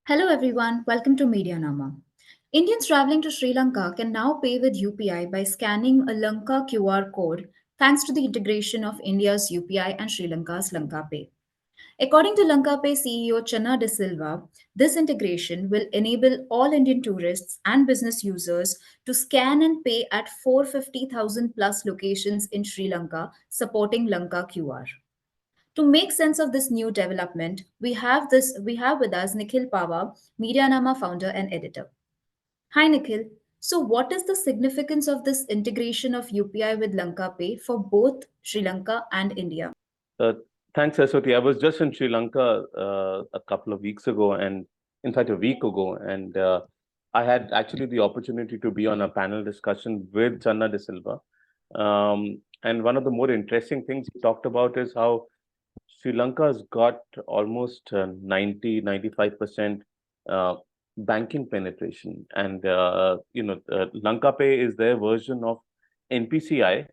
Hello everyone, welcome to MediaNama. Indians traveling to Sri Lanka can now pay with UPI by scanning a Lanka QR code thanks to the integration of India's UPI and Sri Lanka's LankaPay. According to LankaPay CEO Channa de Silva, this integration will enable all Indian tourists and business users to scan and pay at 450,000 plus locations in Sri Lanka, supporting Lanka QR. To make sense of this new development, we have with us Nikhil Pahwa, MediaNama founder and editor. Hi Nikhil. So what is the significance of this integration of UPI with Lanka Pay for both Sri Lanka and India? Uh, Thanks, Aswati. I was just in Sri Lanka a couple of weeks ago, and in fact, a week ago, and I had actually the opportunity to be on a panel discussion with Channa de Silva. And one of the more interesting things he talked about is how Sri Lanka's got almost 95% uh, banking penetration. And, Lanka Pay is their version of NPCI,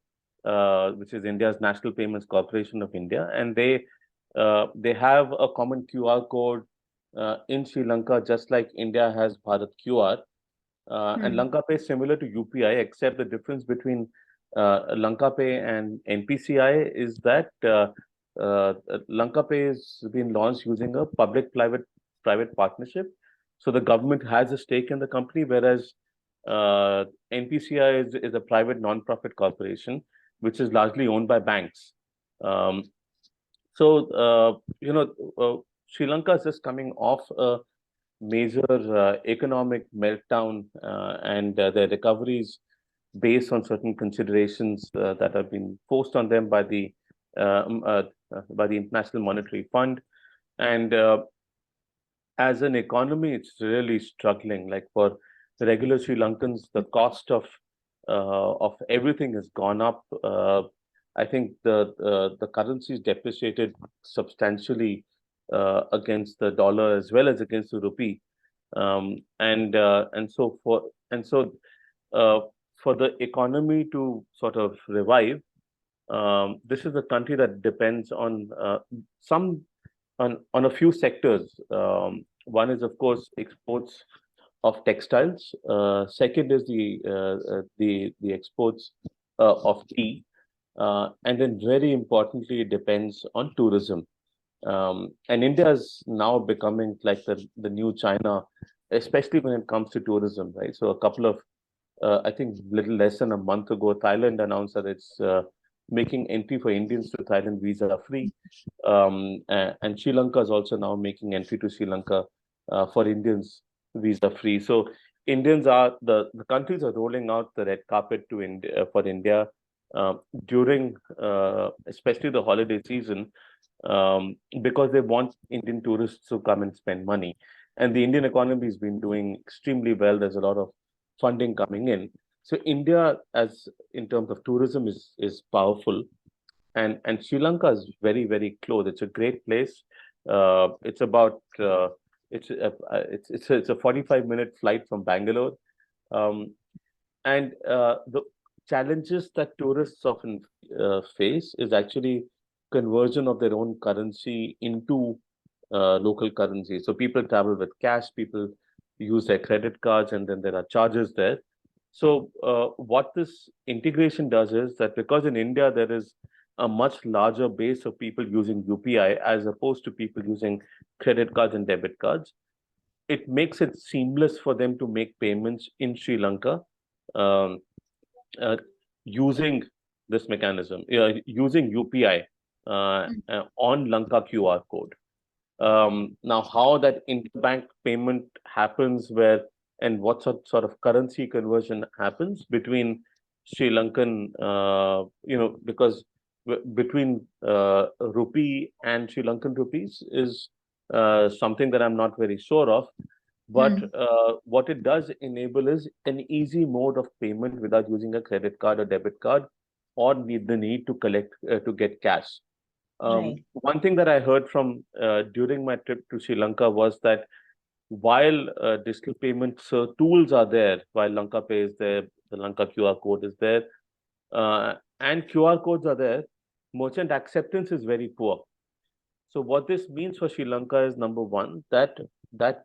which is India's National Payments Corporation of India. And they have a common QR code in Sri Lanka, just like India has Bharat QR. And Hmm. LankaPay is similar to UPI, except the difference between LankaPay and NPCI is that LankaPay has been launched using a public-private partnership. So the government has a stake in the company, whereas NPCI is a private non-profit corporation, which is largely owned by banks. Um, so Sri Lanka is just coming off a major economic meltdown, and their recoveries based on certain considerations that have been forced on them uh, um, uh, by the International Monetary Fund. And as an economy, it's really struggling. Like for the regular Sri Lankans, the cost of everything has gone up. I think the currency is depreciated substantially against the dollar as well as against the rupee. And so uh, for the economy to sort of revive, this is a country that depends on some on a few sectors. One is, of course, exports of textiles. Second is the exports of tea, and then very importantly, it depends on tourism. And India is now becoming like the new China, especially when it comes to tourism, right? So a couple of I think little less than a month ago, Thailand announced that it's making entry for Indians to Thailand visa free. And Sri Lanka is also now making entry to Sri Lanka for Indians visa free. So the countries are rolling out the red carpet to India for India during especially the holiday season, because they want Indian tourists to come and spend money. And the Indian economy has been doing extremely well. There's a lot of funding coming in. So India, as in terms of tourism, is powerful, and Sri Lanka is very close. It's a great place. It's about it's a 45-minute flight from Bangalore, um, and the challenges that tourists often face is actually conversion of their own currency into local currency. So people travel with cash, people use their credit cards, and then there are charges there. So what this integration does is that because in India there is a much larger base of people using UPI as opposed to people using credit cards and debit cards, it makes it seamless for them to make payments in Sri Lanka, um, uh, using this mechanism, using UPI on LankaQR code. Now, how that interbank payment happens, where and what sort of currency conversion happens between Sri Lankan, because between rupee and Sri Lankan rupees is something that I'm not very sure of. But Hmm. what it does enable is an easy mode of payment without using a credit card or debit card, or need the need to collect to get cash. Right. One thing that I heard from during my trip to Sri Lanka was that while digital payments tools are there, while Lanka Pay is there, the Lanka QR code is there, and QR codes are there, merchant acceptance is very poor. So what this means for Sri Lanka is, number one, that that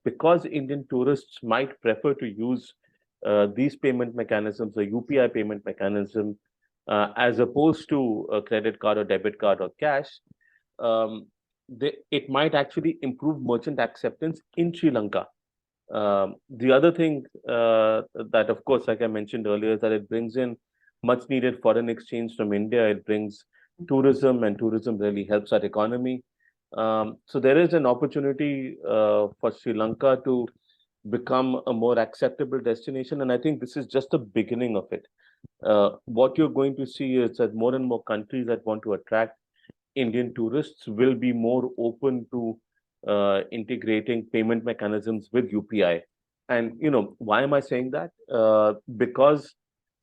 because Indian tourists might prefer to use these payment mechanisms, the UPI payment mechanism, as opposed to a credit card or debit card or cash, um, it might actually improve merchant acceptance in Sri Lanka. The other thing that, of course, like I mentioned earlier, is that it brings in much needed foreign exchange from India. It brings tourism, and tourism really helps our economy. So there is an opportunity for Sri Lanka to become a more acceptable destination, and I think this is just the beginning of it. What you're going to see is that more and more countries that want to attract Indian tourists will be more open to integrating payment mechanisms with UPI. And why am I saying that? Because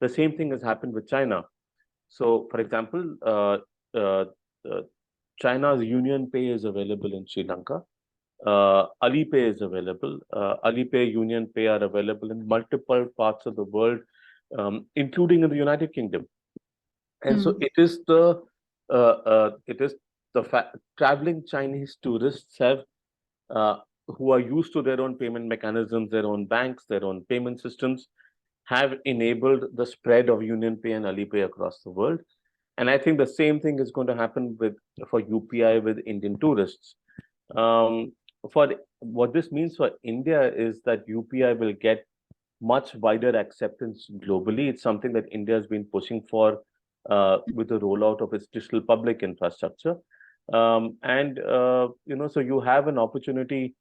the same thing has happened with China. So, for example, uh, uh, China's Union Pay is available in Sri Lanka. Alipay is available. Alipay, Union Pay are available in multiple parts of the world, including in the United Kingdom. And so Hmm. it is the traveling Chinese tourists have who are used to their own payment mechanisms, their own banks, their own payment systems, have enabled the spread of UnionPay and Alipay across the world. And I think the same thing is going to happen for UPI with Indian tourists. Um, for what this means for India is that UPI will get much wider acceptance globally. It's something that India has been pushing for with the rollout of its digital public infrastructure. So you have an opportunity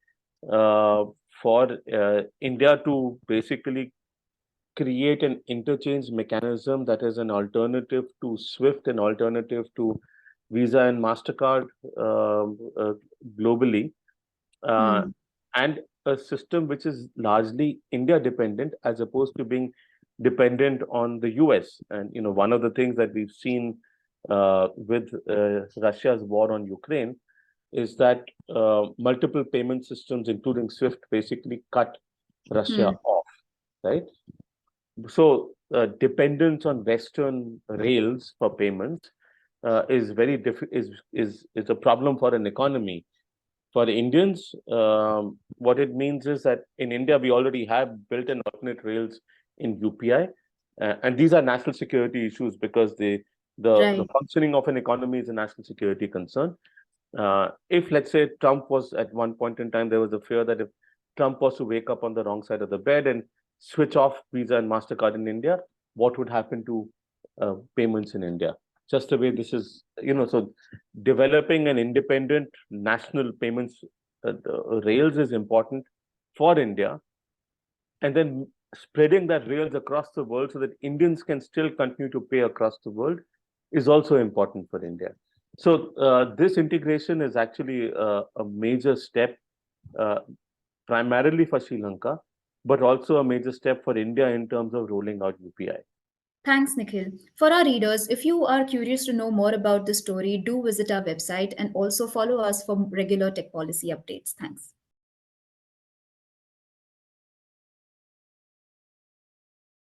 uh, for India to basically create an interchange mechanism that is an alternative to SWIFT, an alternative to Visa and MasterCard globally, uh, Hmm. and a system which is largely India dependent as opposed to being dependent on the US. And one of the things that we've seen with Russia's war on Ukraine is that multiple payment systems, including SWIFT, basically cut Russia Hmm. off, right? So dependence on Western rails for payments is very is a problem for an economy. For Indians, what it means is that in India we already have built-in alternate rails in UPI, and these are national security issues because the Right. functioning of an economy is a national security concern. If, let's say, Trump was at one point in time, there was a fear that if Trump was to wake up on the wrong side of the bed and switch off Visa and MasterCard in India, what would happen to payments in India? Just the way this is, so developing an independent national payments rails is important for India, and then spreading that rails across the world so that Indians can still continue to pay across the world is also important for India. So this integration is actually a major step, uh, primarily for Sri Lanka, but also a major step for India in terms of rolling out UPI. Thanks, Nikhil. For our readers, if you are curious to know more about this story, do visit our website and also follow us for regular tech policy updates. Thanks.